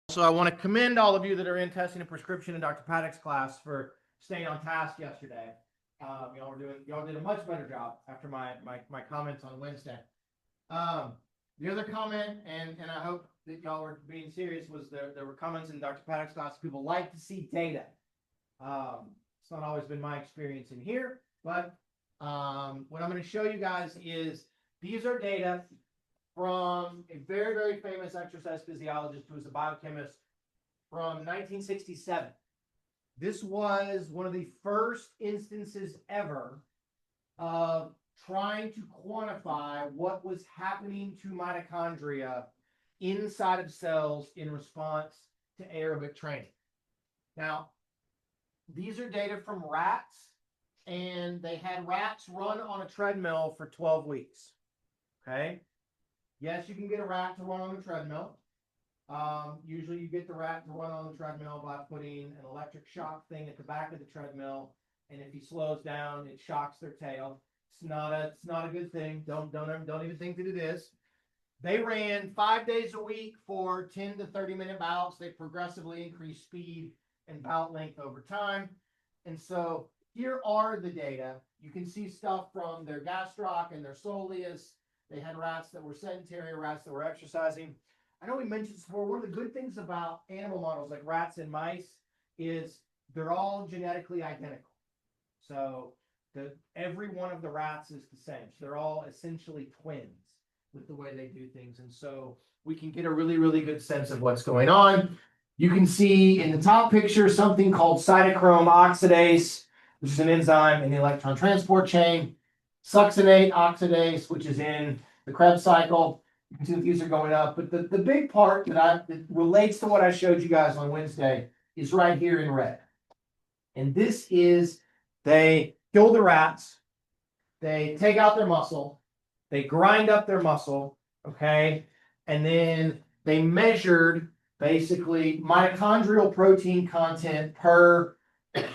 So I want to commend all of you that are in testing and prescription in Dr. Paddock's class for staying on task yesterday. Y'all did a much better job after my comments on Wednesday. The other comment, and I hope that y'all were being serious, was there were comments in Dr. Paddock's class. People like to see data. It's not always been my experience in here, but what I'm going to show you guys is these are data from a very, very famous exercise physiologist who was a biochemist from 1967. This was one of the first instances ever of trying to quantify what was happening to mitochondria inside of cells in response to aerobic training. Now, these are data from rats, and they had rats run on a treadmill for 12 weeks. Okay? Yes, you can get a rat to run on a treadmill. Usually you get the rat to run on the treadmill by putting an electric shock thing at the back of the treadmill, and if he slows down, it shocks their tail. It's not a good thing. Don't even think that it is. They ran 5 days a week for 10 to 30-minute bouts. They progressively increased speed and bout length over time. And so here are the data. You can see stuff from their gastroc and their soleus. They had rats that were sedentary, rats that were exercising. I know we mentioned this before. One of the good things about animal models like rats and mice is they're all genetically identical. So every one of the rats is the same. So they're all essentially twins with the way they do things. And so we can get a really, really good sense of what's going on. You can see in the top picture something called cytochrome oxidase, which is an enzyme in the electron transport chain. Succinate oxidase, which is in the Krebs cycle. You can see the views are going up. But the big part that relates to what I showed you guys on Wednesday is right here in red. And this is, they kill the rats, they take out their muscle, they grind up their muscle, okay? And then they measured basically mitochondrial protein content per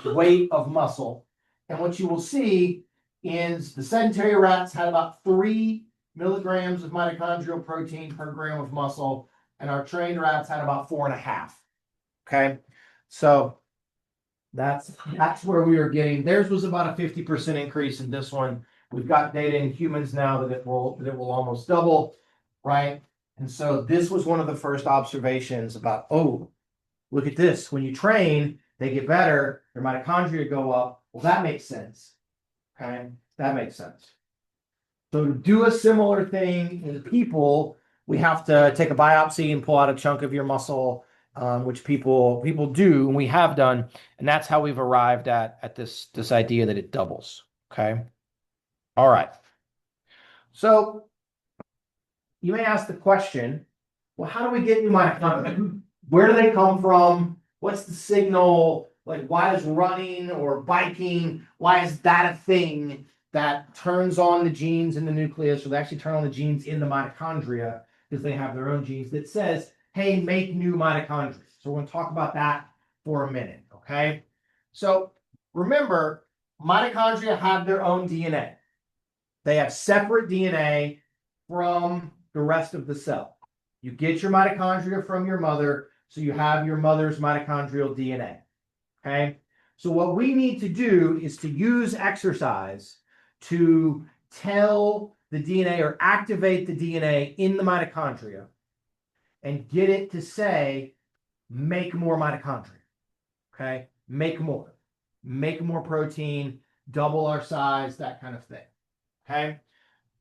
weight of muscle. And what you will see is the sedentary rats had about 3 milligrams of mitochondrial protein per gram of muscle, and our trained rats had about 4.5. Okay, so that's where we are getting. Theirs was about a 50% increase in this one. We've got data in humans now that it will almost double, right? And so this was one of the first observations about, oh, look at this. When you train, they get better, their mitochondria go up. Well, that makes sense. Okay, that makes sense. So to do a similar thing in people, we have to take a biopsy and pull out a chunk of your muscle, which people do, and we have done, and that's how we've arrived at this idea that it doubles. Okay, all right. So you may ask the question, well, how do we get new mitochondria? Where do they come from? What's the signal? Like, why is running or biking, why is that a thing that turns on the genes in the nucleus, or they actually turn on the genes in the mitochondria because they have their own genes that says, hey, make new mitochondria. So we're going to talk about that for a minute, okay? So remember, mitochondria have their own DNA. They have separate DNA from the rest of the cell. You get your mitochondria from your mother, so you have your mother's mitochondrial DNA. Okay, so what we need to do is to use exercise to tell the DNA or activate the DNA in the mitochondria and get it to say, make more mitochondria. Okay, make more protein, double our size, that kind of thing. Okay,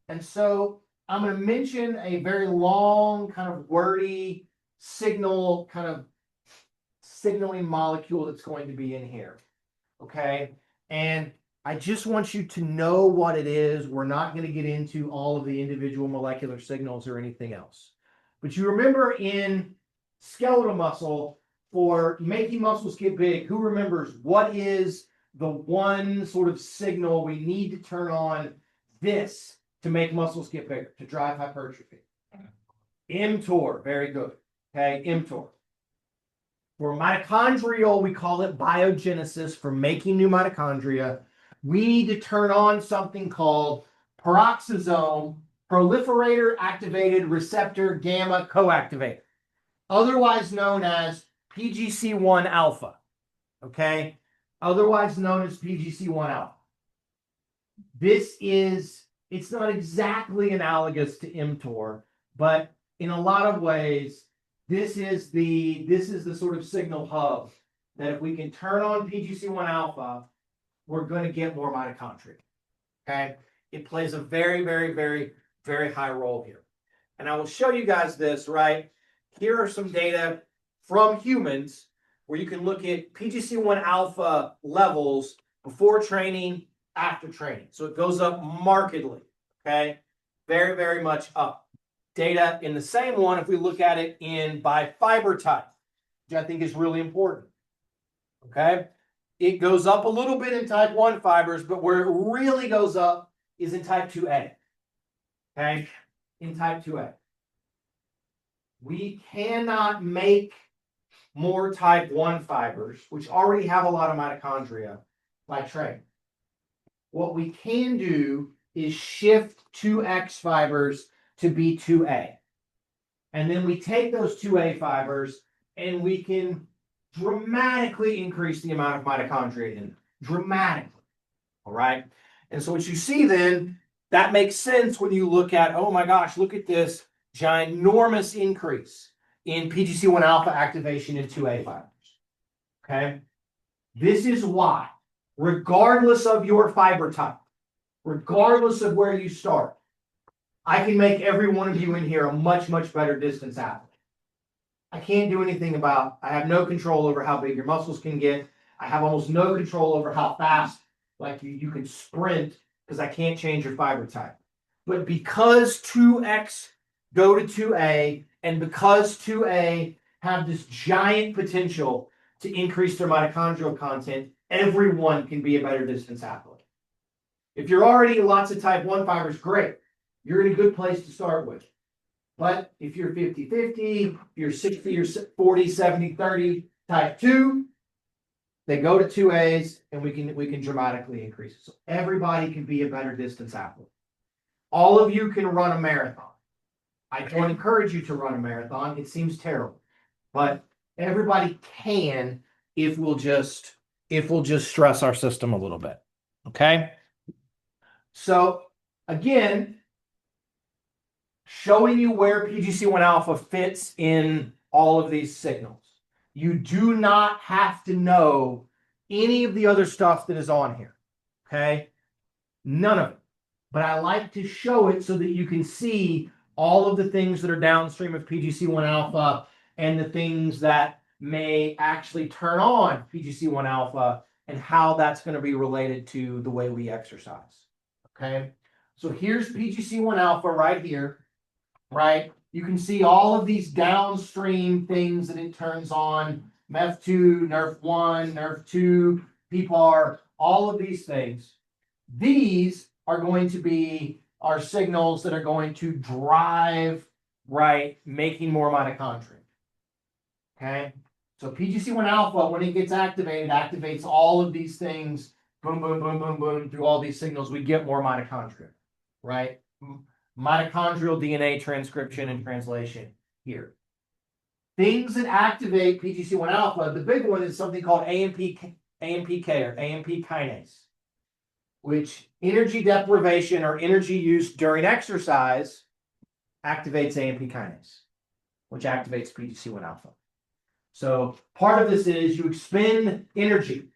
and so I'm going to mention a very long, kind of wordy signal, kind of signaling molecule that's going to be in here, okay? And I just want you to know what it is. We're not going to get into all of the individual molecular signals or anything else. But you remember in skeletal muscle, for making muscles get big, who remembers what is the one sort of signal we need to turn on this to make muscles get bigger, to drive hypertrophy? mTOR, very good, okay, mTOR. For mitochondrial, we call it biogenesis, for making new mitochondria. We need to turn on something called peroxisome, proliferator activated receptor gamma coactivator. otherwise known as PGC1 alpha. Okay, otherwise known as PGC1 alpha. It's not exactly analogous to mTOR, but in a lot of ways, this is the sort of signal hub that if we can turn on PGC1 alpha, we're going to get more mitochondria. Okay, it plays a very, very, very, very high role here. And I will show you guys this, right? Here are some data from humans where you can look at PGC1 alpha levels before training, after training. So it goes up markedly, okay? Very, very much up. Data in the same one, if we look at it by fiber type, which I think is really important, okay? It goes up a little bit in type 1 fibers, but where it really goes up is in type 2A, okay? In type 2A. We cannot make more type 1 fibers, which already have a lot of mitochondria, by training. What we can do is shift 2X fibers to be 2A. And then we take those 2A fibers and we can dramatically increase the amount of mitochondria in them. Dramatically. All right? And so what you see then, that makes sense when you look at, oh my gosh, look at this ginormous increase in PGC1 alpha activation in 2A fibers. Okay? This is why, regardless of your fiber type, regardless of where you start, I can make every one of you in here a much, much better distance athlete. I can't do anything I have no control over how big your muscles can get. I have almost no control over how fast, like you can sprint, because I can't change your fiber type. But because 2X go to 2A, and because 2A have this giant potential to increase their mitochondrial content, everyone can be a better distance athlete. If you're already lots of type 1 fibers, great. You're in a good place to start with. But if you're 50-50, if you're 60 or 40, 70, 30, type 2, they go to 2As, and we can dramatically increase it. So everybody can be a better distance athlete. All of you can run a marathon. I don't encourage you to run a marathon. It seems terrible. But everybody can if we'll just stress our system a little bit. Okay? So again, showing you where PGC1 alpha fits in all of these signals. You do not have to know any of the other stuff that is on here. Okay? None of it. But I like to show it so that you can see all of the things that are downstream of PGC1 alpha and the things that may actually turn on PGC1 alpha and how that's going to be related to the way we exercise. Okay? So here's PGC1 alpha right here. Right? You can see all of these downstream things that it turns on, MEF2, NERF1, NERF2, PPAR, all of these things. These are going to be our signals that are going to drive, right, making more mitochondria. Okay? So PGC1 alpha, when it gets activated, activates all of these things, boom, boom, boom, boom, boom, through all these signals, we get more mitochondria, right? Mitochondrial DNA transcription and translation here. Things that activate PGC1 alpha, the big one is something called AMPK or AMP kinase, which energy deprivation or energy use during exercise activates AMP kinase, which activates PGC1 alpha. So part of this is you expend energy.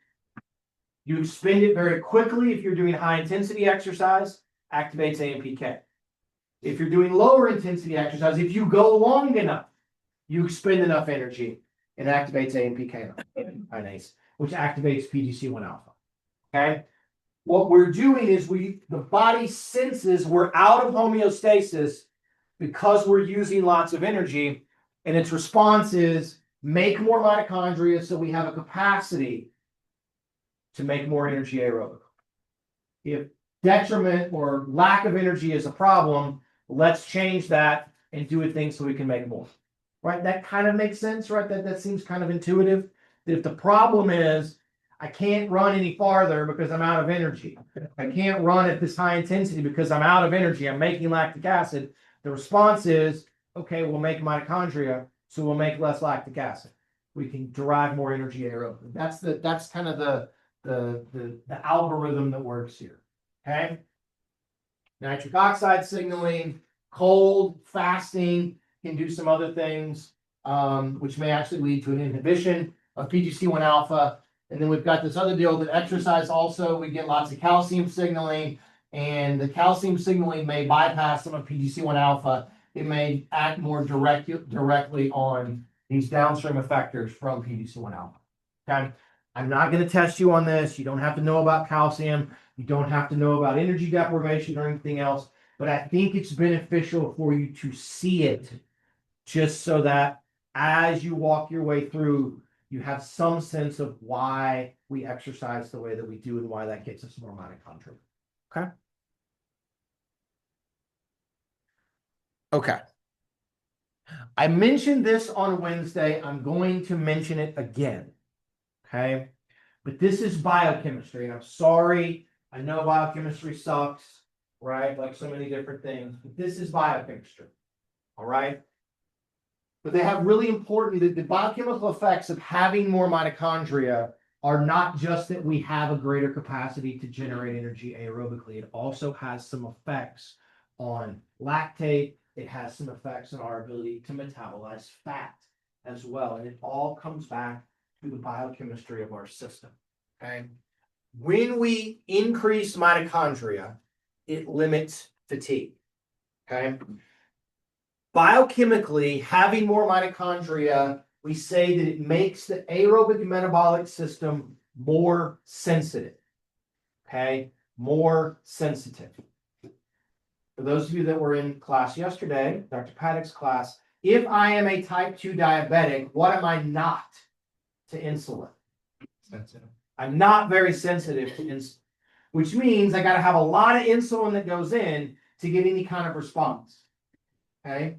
You expend it very quickly if you're doing high intensity exercise, activates AMPK. If you're doing lower intensity exercise, if you go long enough, you expend enough energy, it activates AMP kinase, which activates PGC1 alpha. Okay? What we're doing is the body senses we're out of homeostasis because we're using lots of energy, and its response is make more mitochondria so we have a capacity to make more energy aerobically. If detriment or lack of energy is a problem, let's change that and do a thing so we can make more. Right? That kind of makes sense, right? That seems kind of intuitive. If the problem is I can't run any farther because I'm out of energy. I can't run at this high intensity because I'm out of energy. I'm making lactic acid. The response is, okay, we'll make mitochondria so we'll make less lactic acid. We can derive more energy aerobically. That's kind of the algorithm that works here. Okay. Nitric oxide signaling, cold, fasting can do some other things, which may actually lead to an inhibition of PGC1 alpha. And then we've got this other deal that exercise also, we get lots of calcium signaling, and the calcium signaling may bypass some of PGC1 alpha. It may act more directly on these downstream effectors from PGC1 alpha. Okay. I'm not going to test you on this. You don't have to know about calcium. You don't have to know about energy deprivation or anything else. But I think it's beneficial for you to see it, just so that as you walk your way through, you have some sense of why we exercise the way that we do and why that gets us more mitochondria. Okay. Okay. I mentioned this on Wednesday. I'm going to mention it again. Okay. But this is biochemistry, and I'm sorry. I know biochemistry sucks, right? Like so many different things, but this is biochemistry. All right. But they have really important, the biochemical effects of having more mitochondria are not just that we have a greater capacity to generate energy aerobically. It also has some effects on lactate. It has some effects on our ability to metabolize fat as well. And it all comes back to the biochemistry of our system. Okay. When we increase mitochondria, it limits fatigue. Okay. Biochemically, having more mitochondria, we say that it makes the aerobic metabolic system more sensitive. Okay, more sensitive. For those of you that were in class yesterday, Dr. Paddock's class, if I am a type 2 diabetic, what am I not to insulin? Sensitive. I'm not very sensitive to insulin, which means I got to have a lot of insulin that goes in to get any kind of response. Okay.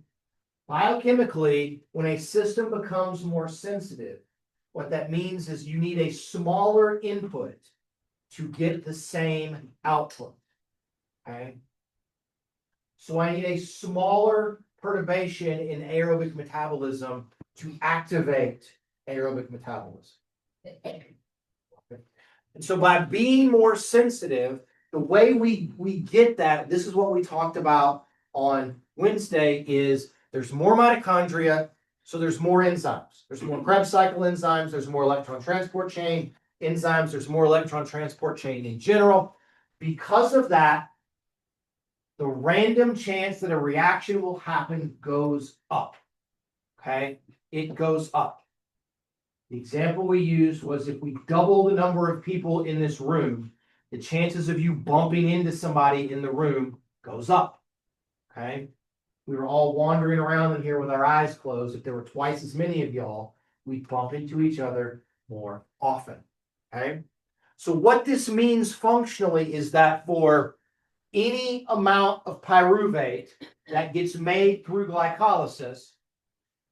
Biochemically, when a system becomes more sensitive, what that means is you need a smaller input to get the same output. Okay. So I need a smaller perturbation in aerobic metabolism to activate aerobic metabolism. And so by being more sensitive, the way we get that, this is what we talked about on Wednesday, is there's more mitochondria, so there's more enzymes. There's more Krebs cycle enzymes, there's more electron transport chain enzymes, there's more electron transport chain in general. Because of that, the random chance that a reaction will happen goes up. Okay? It goes up. The example we used was if we double the number of people in this room, the chances of you bumping into somebody in the room goes up. Okay? We were all wandering around in here with our eyes closed. If there were twice as many of y'all, we'd bump into each other more often. Okay? So what this means functionally is that for any amount of pyruvate that gets made through glycolysis,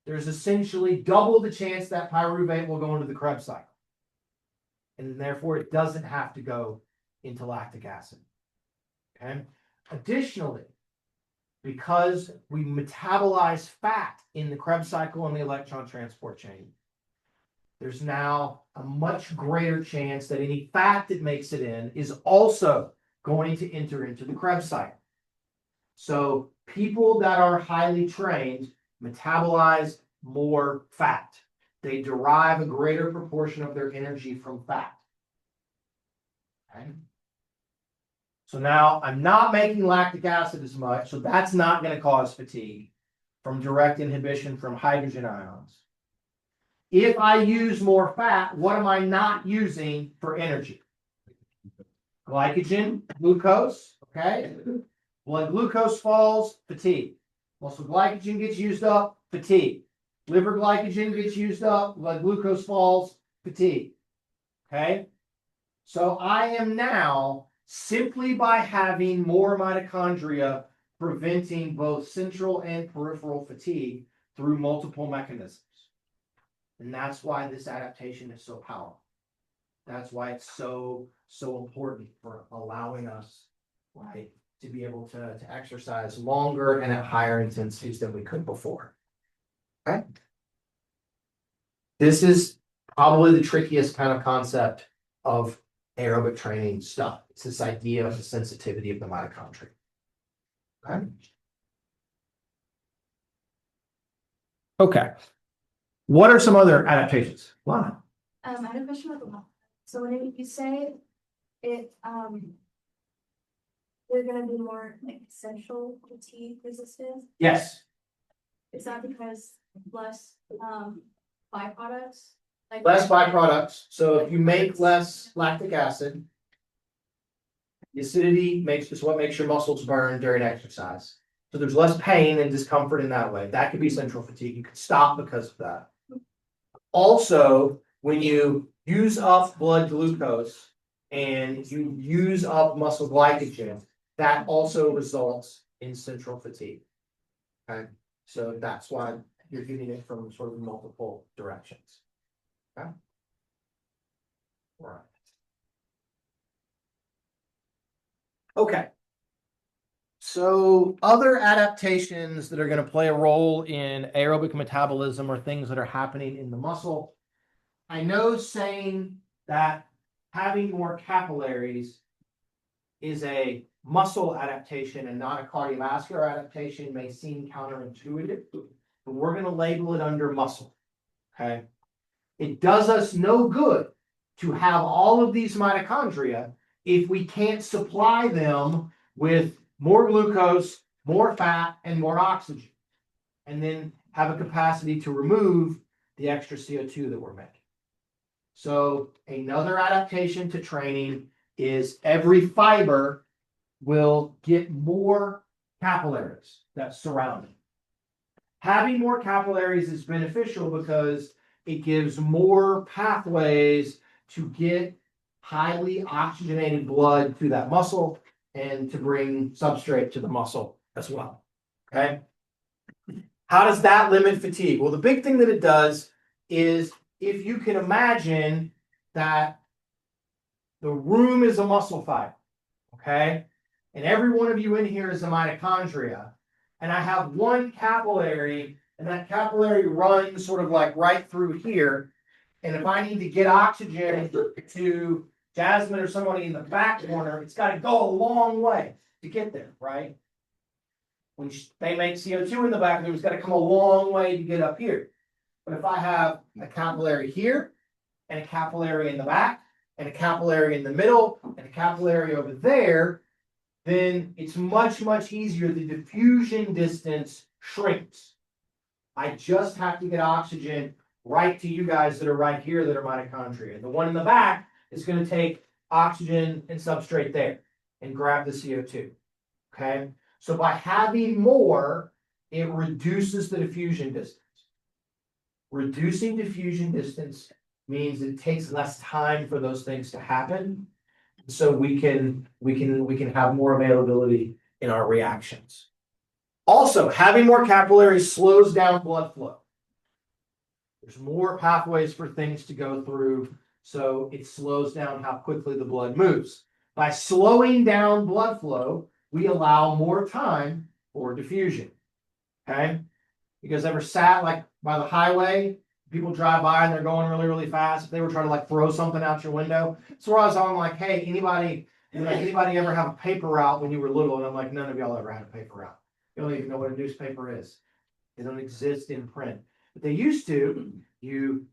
there's essentially double the chance that pyruvate will go into the Krebs cycle. And therefore, it doesn't have to go into lactic acid. Okay? Additionally, because we metabolize fat in the Krebs cycle and the electron transport chain, there's now a much greater chance that any fat that makes it in is also going to enter into the Krebs cycle. So people that are highly trained metabolize more fat. They derive a greater proportion of their energy from fat. Okay. So now I'm not making lactic acid as much, so that's not going to cause fatigue from direct inhibition from hydrogen ions. If I use more fat, what am I not using for energy? Glycogen, glucose, okay? Blood glucose falls, fatigue. Muscle glycogen gets used up, fatigue. Liver glycogen gets used up, blood glucose falls, fatigue. Okay? So I am now, simply by having more mitochondria, preventing both central and peripheral fatigue through multiple mechanisms. And that's why this adaptation is so powerful. That's why it's so important for allowing us, right, to be able to exercise longer and at higher intensities than we could before. Okay. This is probably the trickiest kind of concept of aerobic training stuff. It's this idea of the sensitivity of the mitochondria. Okay. Okay. What are some other adaptations? Lana? I had a question about the law. So when you say it, they're gonna be more like central fatigue resistant, Yes. is that because less, byproducts? Like Less byproducts. So if you make less lactic acid, the acidity is what makes your muscles burn during exercise. So there's less pain and discomfort in that way. That could be central fatigue. You could stop because of that. Also, when you use up blood glucose and you use up muscle glycogen, that also results in central fatigue. Okay, so that's why you're getting it from sort of multiple directions. Okay. All right. Okay. So other adaptations that are going to play a role in aerobic metabolism are things that are happening in the muscle. I know saying that having more capillaries is a muscle adaptation and not a cardiovascular adaptation may seem counterintuitive, but we're going to label it under muscle. Okay. It does us no good to have all of these mitochondria if we can't supply them with more glucose, more fat, and more oxygen, and then have a capacity to remove the extra CO2 that we're making. So another adaptation to training is every fiber will get more capillaries that surround it. Having more capillaries is beneficial because it gives more pathways to get highly oxygenated blood through that muscle and to bring substrate to the muscle as well. Okay. How does that limit fatigue? Well, the big thing that it does is if you can imagine that the room is a muscle fiber, okay? And every one of you in here is a mitochondria. And I have one capillary, and that capillary runs sort of like right through here. And if I need to get oxygen to Jasmine or somebody in the back corner, it's got to go a long way to get there, right? When they make CO2 in the back there, it's got to come a long way to get up here. But if I have a capillary here, and a capillary in the back, and a capillary in the middle, and a capillary over there, then it's much, much easier. The diffusion distance shrinks. I just have to get oxygen right to you guys that are right here that are mitochondria. The one in the back is going to take oxygen and substrate there and grab the CO2. Okay? So by having more, it reduces the diffusion distance. Reducing diffusion distance means it takes less time for those things to happen. So we can have more availability in our reactions. Also, having more capillaries slows down blood flow. There's more pathways for things to go through, so it slows down how quickly the blood moves. By slowing down blood flow, we allow more time for diffusion. Okay? You guys ever sat like by the highway? People drive by and they're going really, really fast. If they were trying to like throw something out your window. So where I was on like, hey, anybody ever have a paper route when you were little? And I'm like, none of y'all ever had a paper route. You don't even know what a newspaper is. They don't exist in print. But they used to.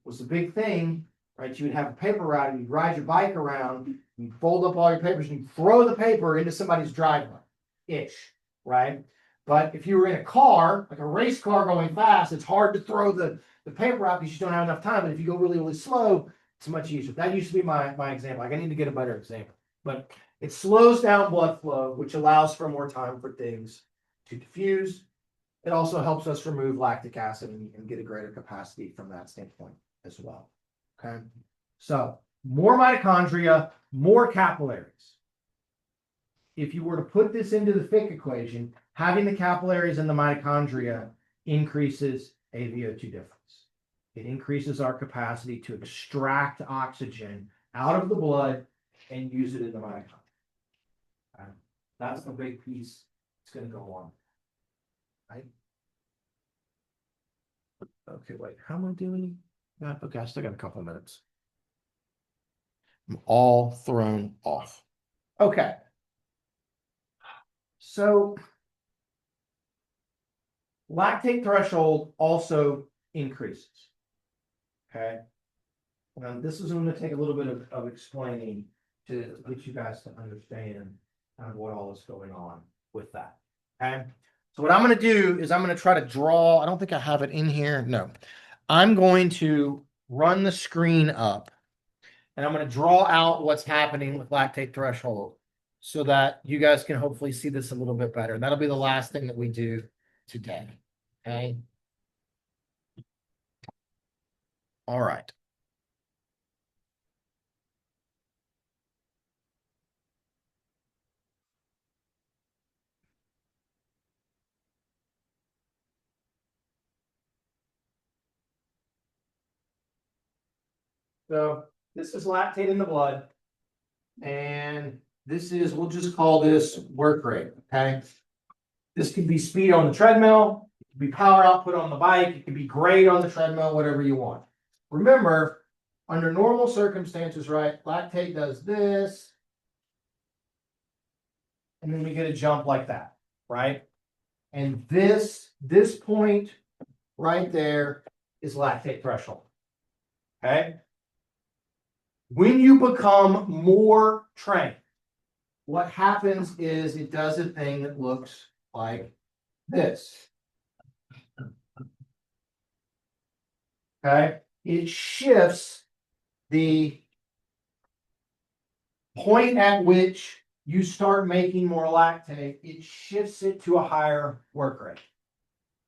Was a big thing, right? You would have a paper route and you'd ride your bike around, you'd fold up all your papers and you'd throw the paper into somebody's driveway-ish, right? But if you were in a car, like a race car going fast, it's hard to throw the paper out because you don't have enough time. But if you go really, really slow, it's much easier. That used to be my example. Like I need to get a better example. But it slows down blood flow, which allows for more time for things to diffuse. It also helps us remove lactic acid and get a greater capacity from that standpoint as well. Okay. So more mitochondria, more capillaries. If you were to put this into the Fick equation, having the capillaries and the mitochondria increases AVO2 difference. It increases our capacity to extract oxygen out of the blood and use it in the mitochondria. Okay. That's the big piece that's going to go on. Right? Okay, wait, how am I doing? Yeah, okay, I still got a couple of minutes. I'm all thrown off. Okay. So lactate threshold also increases. Okay. This is going to take a little bit of explaining to get you guys to understand kind of what all is going on with that. Okay. So what I'm going to do is I'm going to try to draw. I don't think I have it in here. No. I'm going to run the screen up and I'm going to draw out what's happening with lactate threshold so that you guys can hopefully see this a little bit better. That'll be the last thing that we do today. Okay. All right. So this is lactate in the blood. And this is, we'll just call this work rate. Okay. This could be speed on the treadmill, it could be power output on the bike, it could be grade on the treadmill, whatever you want. Remember, under normal circumstances, right, lactate does this. And then we get a jump like that, right? And this point right there is lactate threshold. Okay. When you become more trained, what happens is it does a thing that looks like this. Okay. It shifts the point at which you start making more lactate, it shifts it to a higher work rate.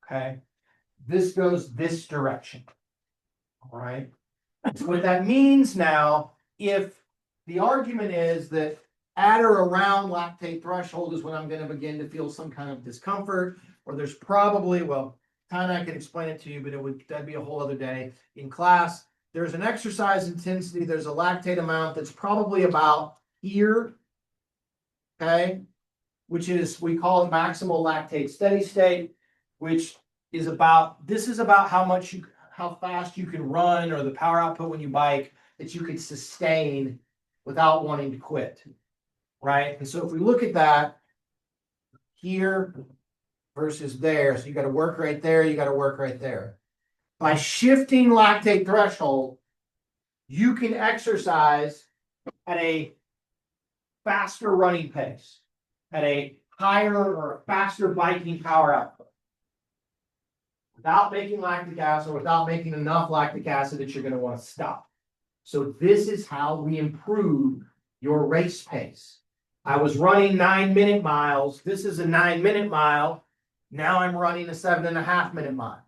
Okay. This goes this direction. All right. So what that means now, if the argument is that at or around lactate threshold is when I'm going to begin to feel some kind of discomfort, or there's probably, well, kind of I can explain it to you, but that'd be a whole other day in class. There's an exercise intensity, there's a lactate amount that's probably about here, okay, which is, we call it maximal lactate steady state, which is about, this is about how fast you can run or the power output when you bike that you could sustain without wanting to quit, right? And so if we look at that here versus there, so you got to work right there, you got to work right there. By shifting lactate threshold, you can exercise at a faster running pace, at a higher or faster biking power output, without making lactic acid, or without making enough lactic acid that you're going to want to stop. So this is how we improve your race pace. I was running 9-minute miles. This is a 9-minute mile. Now I'm running a 7.5-minute mile,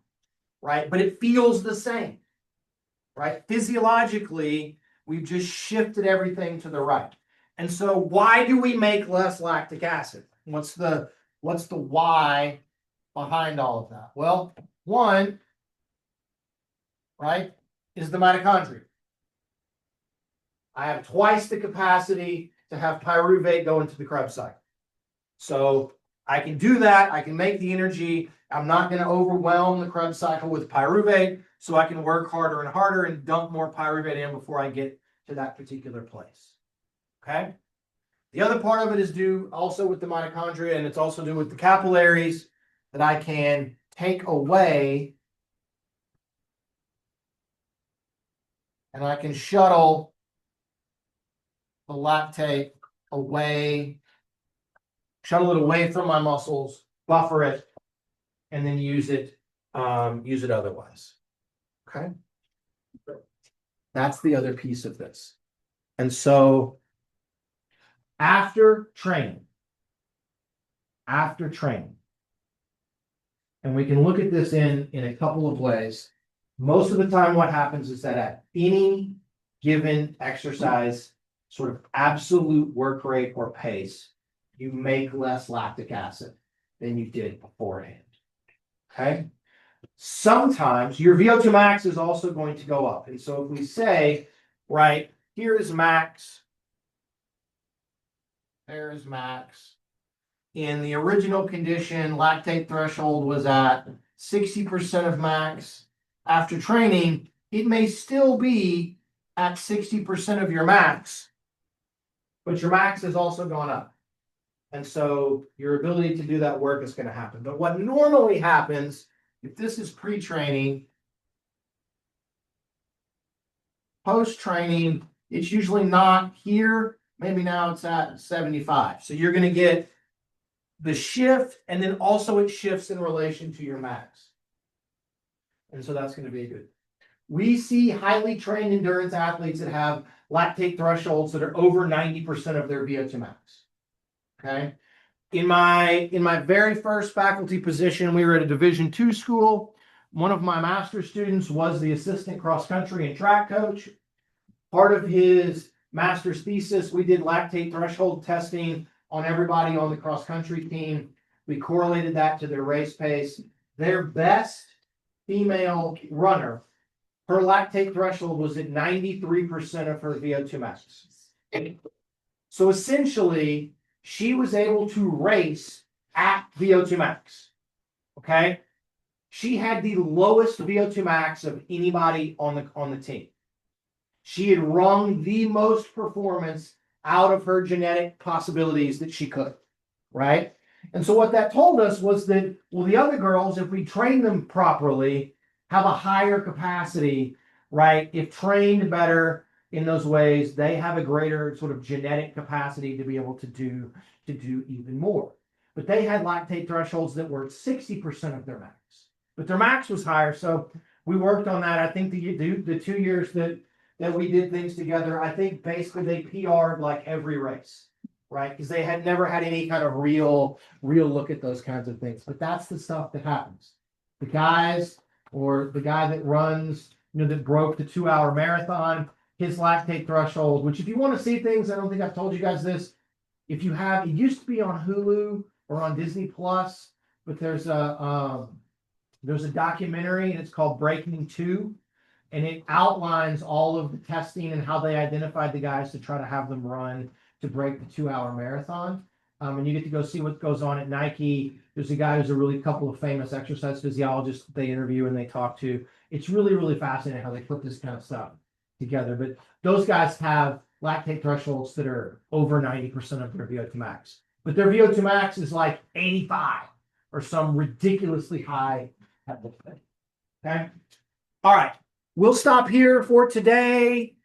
right? But it feels the same, right? Physiologically, we've just shifted everything to the right. And so why do we make less lactic acid? What's the why behind all of that? Well, one, right, is the mitochondria. I have twice the capacity to have pyruvate go into the Krebs cycle. So I can do that. I can make the energy. I'm not going to overwhelm the Krebs cycle with pyruvate, so I can work harder and harder and dump more pyruvate in before I get to that particular place. Okay. The other part of it is due also with the mitochondria, and it's also due with the capillaries that I can take away, and I can shuttle the lactate away, shuttle it away from my muscles, buffer it, and then use it otherwise. Okay. That's the other piece of this. And so after training, and we can look at this in a couple of ways. Most of the time, what happens is that at any given exercise, sort of absolute work rate or pace, you make less lactic acid than you did beforehand. Okay. Sometimes your VO2 max is also going to go up. And so if we say, right, here is max, there is max. In the original condition, lactate threshold was at 60% of max. After training, it may still be at 60% of your max, but your max has also gone up. And so your ability to do that work is going to happen. But what normally happens, if this is pre-training, post-training, it's usually not here. Maybe now it's at 75. So you're going to get the shift, and then also it shifts in relation to your max. And so that's going to be good. We see highly trained endurance athletes that have lactate thresholds that are over 90% of their VO2 max. Okay. In my very first faculty position, we were at a Division II school. One of my master's students was the assistant cross country and track coach. Part of his master's thesis, we did lactate threshold testing on everybody on the cross country team. We correlated that to their race pace. Their best female runner, her lactate threshold was at 93% of her VO2 max. So essentially, she was able to race at VO2 max. Okay. She had the lowest VO2 max of anybody on the team. She had wrung the most performance out of her genetic possibilities that she could. Right. And so what that told us was that, well, the other girls, if we train them properly, have a higher capacity, right? If trained better in those ways, they have a greater sort of genetic capacity to be able to do even more. But they had lactate thresholds that were 60% of their max. But their max was higher. So we worked on that. I think the 2 years that we did things together, I think basically they PR'd like every race. Right? Because they had never had any kind of real look at those kinds of things. But that's the stuff that happens. The guys, or the guy that runs, that broke the 2-hour marathon, his lactate threshold, which if you want to see things, I don't think I've told you guys this. If you have, it used to be on Hulu or on Disney Plus, but there's a documentary and it's called Breaking 2. And it outlines all of the testing and how they identified the guys to try to have them run to break the 2-hour marathon. And you get to go see what goes on at Nike. There's a guy who's a really couple of famous exercise physiologists that they interview and they talk to. It's really, really fascinating how they put this kind of stuff together. But those guys have lactate thresholds that are over 90% of their VO2 max. But their VO2 max is like 85 or some ridiculously high type of thing. Okay. All right. We'll stop here for today.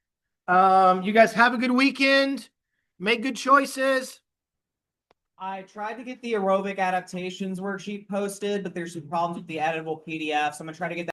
You guys have a good weekend. Make good choices. I tried to get the aerobic adaptations worksheet posted, but there's some problems with the editable PDF. So I'm gonna try to get that